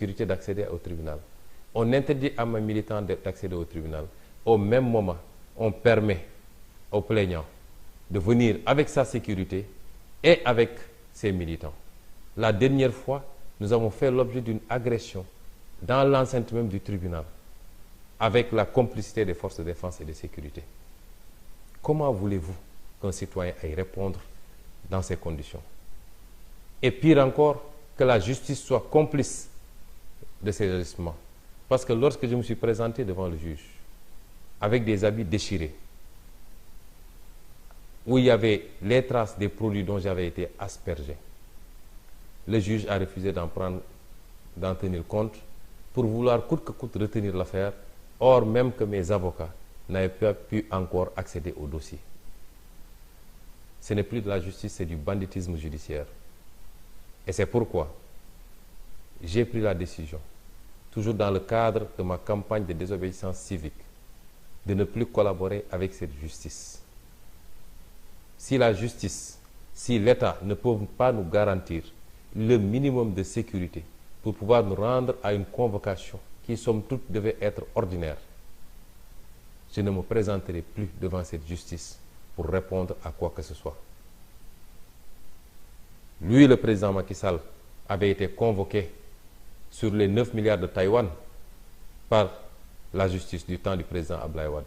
sécurité d'accéder au tribunal. On interdit à mes militants d'accéder au tribunal. Au même moment, on permet aux plaignants de venir avec sa sécurité et avec ses militants. La dernière fois, nous avons fait l'objet d'une agression dans l'enceinte même du tribunal, avec la complicité des forces de défense et de sécurité. Comment voulez-vous qu'un citoyen aille répondre dans ces conditions? Et pire encore, que la justice soit complice de ces agissements. Parce que lorsque je me suis présenté devant le juge, avec des habits déchirés, où il y avait les traces des produits dont j'avais été aspergé, le juge a refusé d'en tenir compte pour vouloir coûte que coûte retenir l'affaire, or même que mes avocats n'avaient pas pu encore accéder au dossier. Ce n'est plus de la justice, c'est du banditisme judiciaire. Et c'est pourquoi j'ai pris la décision, toujours dans le cadre de ma campagne de désobéissance civique, de ne plus collaborer avec cette justice. Si la justice, si l'État ne peut pas nous garantir le minimum de sécurité pour pouvoir nous rendre à une convocation qui, somme toute, devait être ordinaire, je ne me présenterai plus devant cette justice pour répondre à quoi que ce soit. Lui, le président Macky Sall, avait été convoqué sur les 9 milliards de Taïwan par la justice du temps du président Abdoulaye Wade.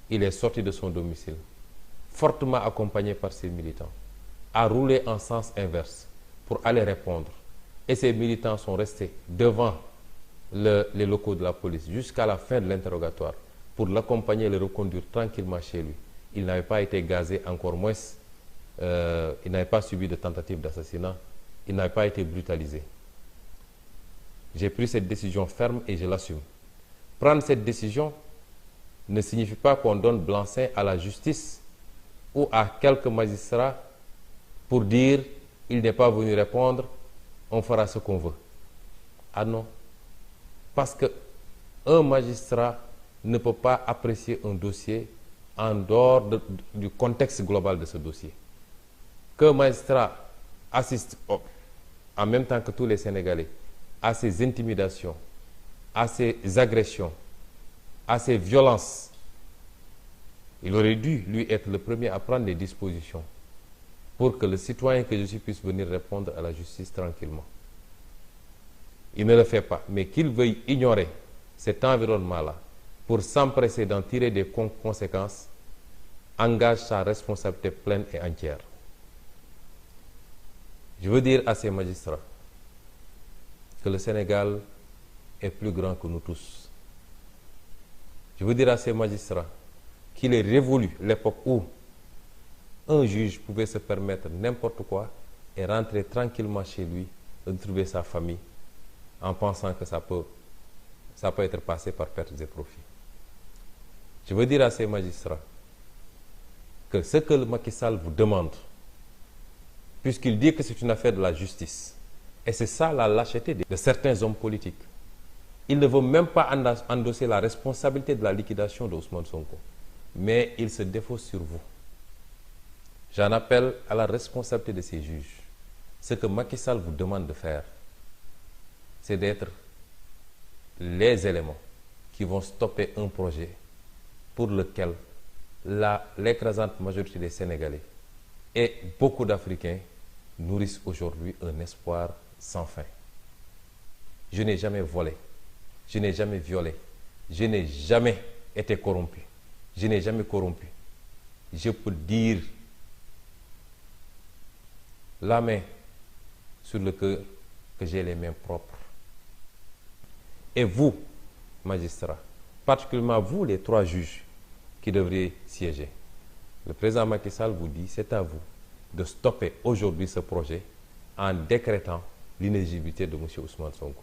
Il est sorti de son domicile, fortement accompagné par ses militants, a roulé en sens inverse pour aller répondre. Et ces militants sont restés devant les locaux de la police jusqu'à la fin de l'interrogatoire pour l'accompagner et le reconduire tranquillement chez lui. Il n'avait pas été gazé, encore moins, il n'avait pas subi de tentative d'assassinat, il n'avait pas été brutalisé. J'ai pris cette décision ferme et je l'assume. Prendre cette décision ne signifie pas qu'on donne blanc-seing à la justice ou à quelques magistrats pour dire il n'est pas venu répondre, on fera ce qu'on veut. Ah non. Parce qu'un magistrat ne peut pas apprécier un dossier en dehors du contexte global de ce dossier. Qu'un magistrat assiste en même temps que tous les Sénégalais à ces intimidations, à ces agressions, à ces violences, il aurait dû, lui, être le premier à prendre des dispositions pour que le citoyen que je suis puisse venir répondre à la justice tranquillement. Il ne le fait pas, mais qu'il veuille ignorer cet environnement-là pour s'empresser d'en tirer des conséquences engage sa responsabilité pleine et entière. Je veux dire à ces magistrats que le Sénégal est plus grand que nous tous. Je veux dire à ces magistrats qu'il est révolu l'époque où un juge pouvait se permettre n'importe quoi et rentrer tranquillement chez lui, retrouver sa famille, en pensant que ça peut être passé par pertes et profits. Je veux dire à ces magistrats que ce que le Macky Sall vous demande, puisqu'il dit que c'est une affaire de la justice, et c'est ça la lâcheté de certains hommes politiques, il ne veut même pas endosser la responsabilité de la liquidation de Ousmane Sonko, mais il se défausse sur vous. J'en appelle à la responsabilité de ces juges. Ce que Macky Sall vous demande de faire, c'est d'être les éléments qui vont stopper un projet pour lequel l'écrasante majorité des Sénégalais et beaucoup d'Africains nourrissent aujourd'hui un espoir sans fin. Je n'ai jamais volé, je n'ai jamais violé, je n'ai jamais été corrompu, je n'ai jamais corrompu. Je peux dire la main sur le cœur que j'ai les mains propres. Et vous, magistrats, particulièrement vous, les 3 juges qui devraient siéger, le président Macky Sall vous dit, c'est à vous de stopper aujourd'hui ce projet en décrétant l'inéligibilité de M. Ousmane Sonko.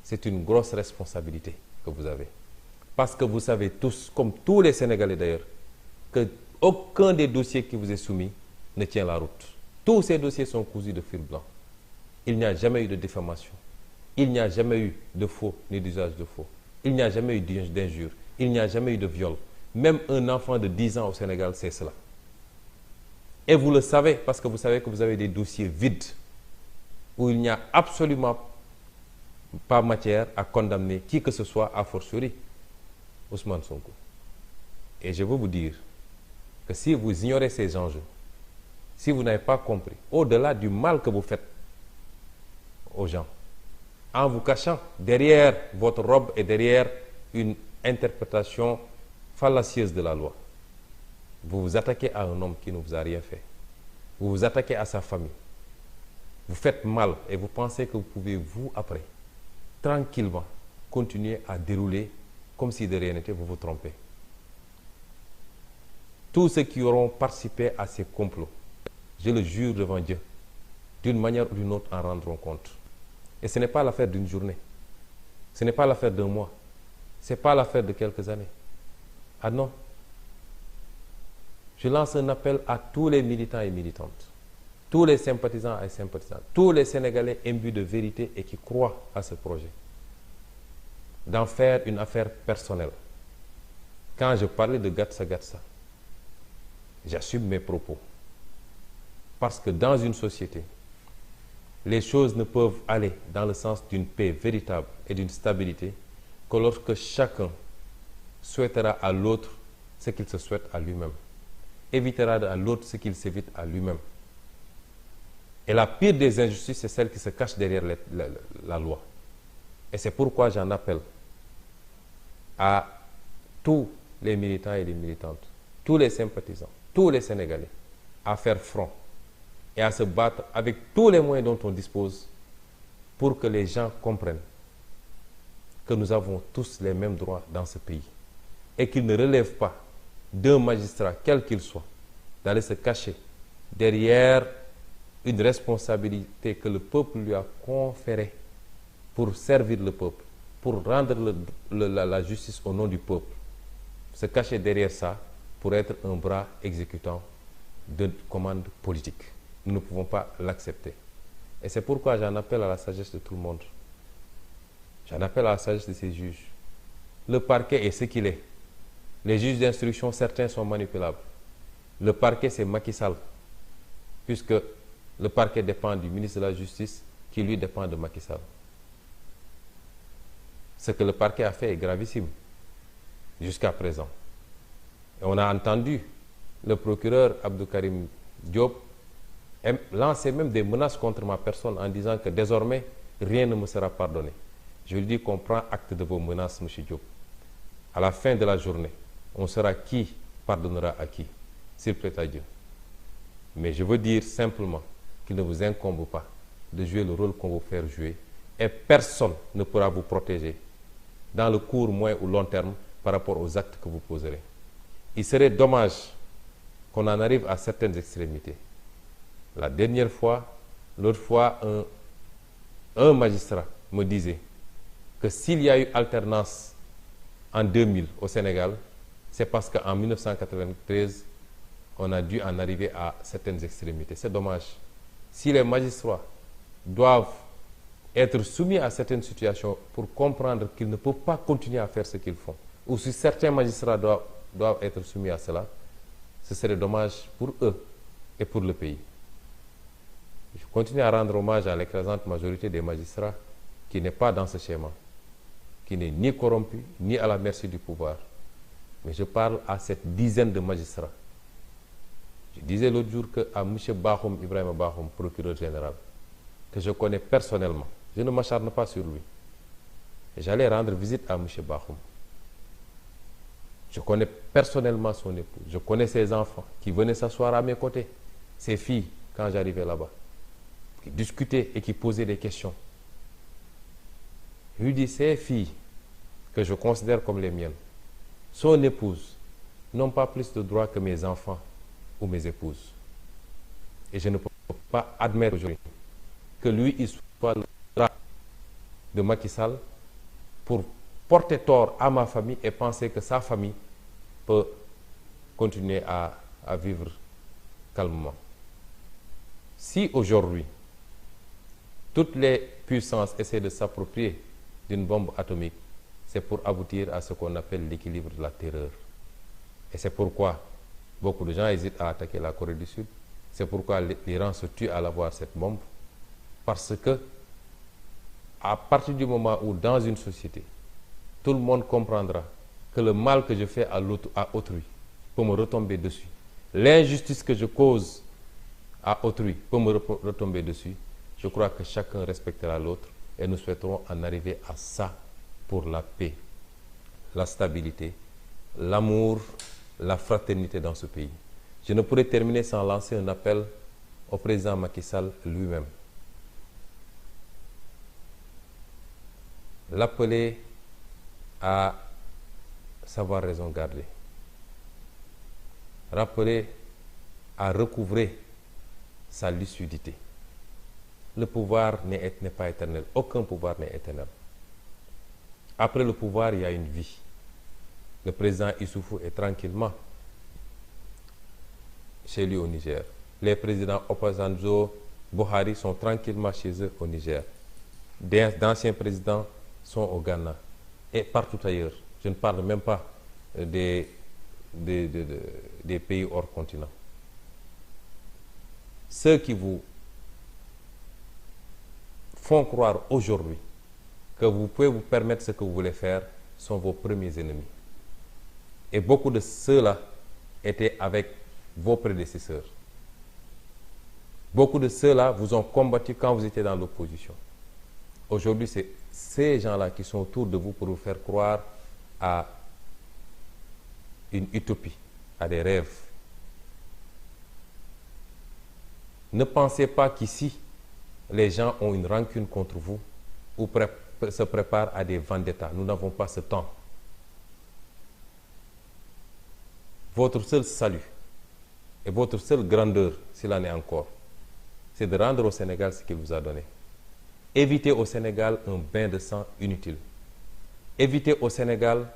C'est une grosse responsabilité que vous avez. Parce que vous savez tous, comme tous les Sénégalais d'ailleurs, qu'aucun des dossiers qui vous est soumis ne tient la route. Tous ces dossiers sont cousus de fil blanc. Il n'y a jamais eu de diffamation. Il n'y a jamais eu de faux ni d'usage de faux. Il n'y a jamais eu d'injure. Il n'y a jamais eu de viol. Même un enfant de 10 ans au Sénégal sait cela. Et vous le savez parce que vous savez que vous avez des dossiers vides où il n'y a absolument pas matière à condamner qui que ce soit, a fortiori Ousmane Sonko. Et je veux vous dire que si vous ignorez ces enjeux, si vous n'avez pas compris, au-delà du mal que vous faites aux gens, en vous cachant derrière votre robe et derrière une interprétation fallacieuse de la loi, vous vous attaquez à un homme qui ne vous a rien fait. Vous vous attaquez à sa famille. Vous faites mal et vous pensez que vous pouvez, vous, après, tranquillement, continuer à dérouler comme si de rien n'était, vous vous trompez. Tous ceux qui auront participé à ces complots, je le jure devant Dieu, d'une manière ou d'une autre en rendront compte. Et ce n'est pas l'affaire d'une journée. Ce n'est pas l'affaire d'un mois. Ce n'est pas l'affaire de quelques années. Ah non. Je lance un appel à tous les militants et militantes, tous les sympathisants et sympathisantes, tous les Sénégalais imbus de vérité et qui croient à ce projet, d'en faire une affaire personnelle. Quand je parlais de Gatsa Gatsa, j'assume mes propos. Parce que dans une société, les choses ne peuvent aller dans le sens d'une paix véritable et d'une stabilité que lorsque chacun souhaitera à l'autre ce qu'il se souhaite à lui-même, évitera à l'autre ce qu'il s'évite à lui-même. Et la pire des injustices, c'est celle qui se cache derrière la loi. Et c'est pourquoi j'en appelle à tous les militants et les militantes, tous les sympathisants, tous les Sénégalais, à faire front et à se battre avec tous les moyens dont on dispose pour que les gens comprennent que nous avons tous les mêmes droits dans ce pays et qu'il ne relève pas d'un magistrat, quel qu'il soit, d'aller se cacher derrière une responsabilité que le peuple lui a conférée pour servir le peuple, pour rendre la justice au nom du peuple. Se cacher derrière ça pour être un bras exécutant de commandes politiques. Nous ne pouvons pas l'accepter. Et c'est pourquoi j'en appelle à la sagesse de tout le monde. J'en appelle à la sagesse de ces juges. Le parquet est ce qu'il est. Les juges d'instruction, certains sont manipulables. Le parquet, c'est Macky Sall, puisque le parquet dépend du ministre de la Justice, qui lui dépend de Macky Sall. Ce que le parquet a fait est gravissime, jusqu'à présent. Et on a entendu le procureur Abdou Karim Diop lancer même des menaces contre ma personne en disant que désormais, rien ne me sera pardonné. Je lui dis qu'on prend acte de vos menaces, M. Diop. À la fin de la journée, on saura qui pardonnera à qui, s'il plaît à Dieu. Mais je veux dire simplement qu'il ne vous incombe pas de jouer le rôle qu'on vous fait jouer et personne ne pourra vous protéger dans le court, moyen ou long terme par rapport aux actes que vous poserez. Il serait dommage qu'on en arrive à certaines extrémités. La dernière fois, l'autre fois, un magistrat me disait que s'il y a eu alternance en 2000 au Sénégal, c'est parce qu'en 1993, on a dû en arriver à certaines extrémités. C'est dommage. Si les magistrats doivent être soumis à certaines situations pour comprendre qu'ils ne peuvent pas continuer à faire ce qu'ils font, ou si certains magistrats doivent être soumis à cela, ce serait dommage pour eux et pour le pays. Je continue à rendre hommage à l'écrasante majorité des magistrats qui n'est pas dans ce schéma, qui n'est ni corrompu, ni à la merci du pouvoir. Mais je parle à cette dizaine de magistrats. Je disais l'autre jour à M. Bakhoum, Ibrahim Bakhoum, procureur général, que je connais personnellement. Je ne m'acharne pas sur lui. Et j'allais rendre visite à M. Bakhoum. Je connais personnellement son épouse. Je connais ses enfants qui venaient s'asseoir à mes côtés. Ses filles, quand j'arrivais là-bas, qui discutaient et qui posaient des questions. Je lui dis, ces filles, que je considère comme les miennes, son épouse, n'ont pas plus de droits que mes enfants ou mes épouses. Et je ne peux pas admettre aujourd'hui que lui, il soit le bras de Macky Sall pour porter tort à ma famille et penser que sa famille peut continuer à vivre calmement. Si aujourd'hui, toutes les puissances essaient de s'approprier d'une bombe atomique, c'est pour aboutir à ce qu'on appelle l'équilibre de la terreur. Et c'est pourquoi beaucoup de gens hésitent à attaquer la Corée du Sud. C'est pourquoi l'Iran se tue à l'avoir cette bombe. Parce que, à partir du moment où dans une société, tout le monde comprendra que le mal que je fais à autrui peut me retomber dessus, l'injustice que je cause à autrui peut me retomber dessus, je crois que chacun respectera l'autre et nous souhaiterons en arriver à ça pour la paix, la stabilité, l'amour, la fraternité dans ce pays. Je ne pourrais terminer sans lancer un appel au président Macky Sall lui-même. L'appeler à savoir raison garder. Rappeler à recouvrer sa lucidité. Le pouvoir n'est pas éternel. Aucun pouvoir n'est éternel. Après le pouvoir, il y a une vie. Le président Issoufou est tranquillement chez lui au Niger. Les présidents Obasanjo, Buhari sont tranquillement chez eux au Niger. D'anciens présidents sont au Ghana et partout ailleurs. Je ne parle même pas des pays hors continent. Ceux qui vous font croire aujourd'hui que vous pouvez vous permettre ce que vous voulez faire sont vos premiers ennemis. Et beaucoup de ceux-là étaient avec vos prédécesseurs. Beaucoup de ceux-là vous ont combattu quand vous étiez dans l'opposition. Aujourd'hui, c'est ces gens-là qui sont autour de vous pour vous faire croire à une utopie, à des rêves. Ne pensez pas qu'ici, les gens ont une rancune contre vous ou se préparent à des vendettas. Nous n'avons pas ce temps. Votre seul salut et votre seule grandeur, s'il en est encore, c'est de rendre au Sénégal ce qu'il vous a donné. Évitez au Sénégal un bain de sang inutile. Évitez au Sénégal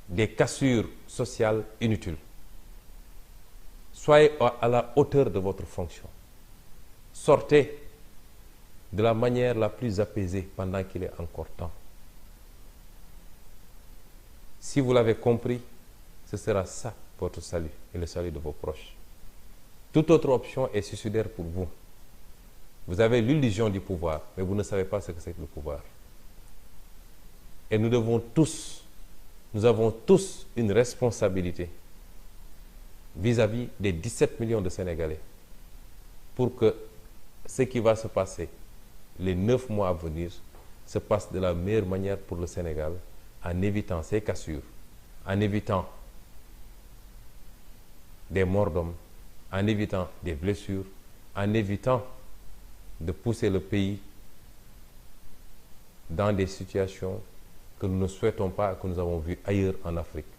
des cassures sociales inutiles. Soyez à la hauteur de votre fonction. Sortez de la manière la plus apaisée pendant qu'il est encore temps. Si vous l'avez compris, ce sera ça votre salut et le salut de vos proches. Toute autre option est suicidaire pour vous. Vous avez l'illusion du pouvoir, mais vous ne savez pas ce que c'est que le pouvoir. Et nous avons tous une responsabilité vis-à-vis des 17 millions de Sénégalais pour que ce qui va se passer les 9 mois à venir se passe de la meilleure manière pour le Sénégal en évitant ces cassures, en évitant des morts d'hommes, en évitant des blessures, en évitant de pousser le pays dans des situations que nous ne souhaitons pas, que nous avons vues ailleurs en Afrique.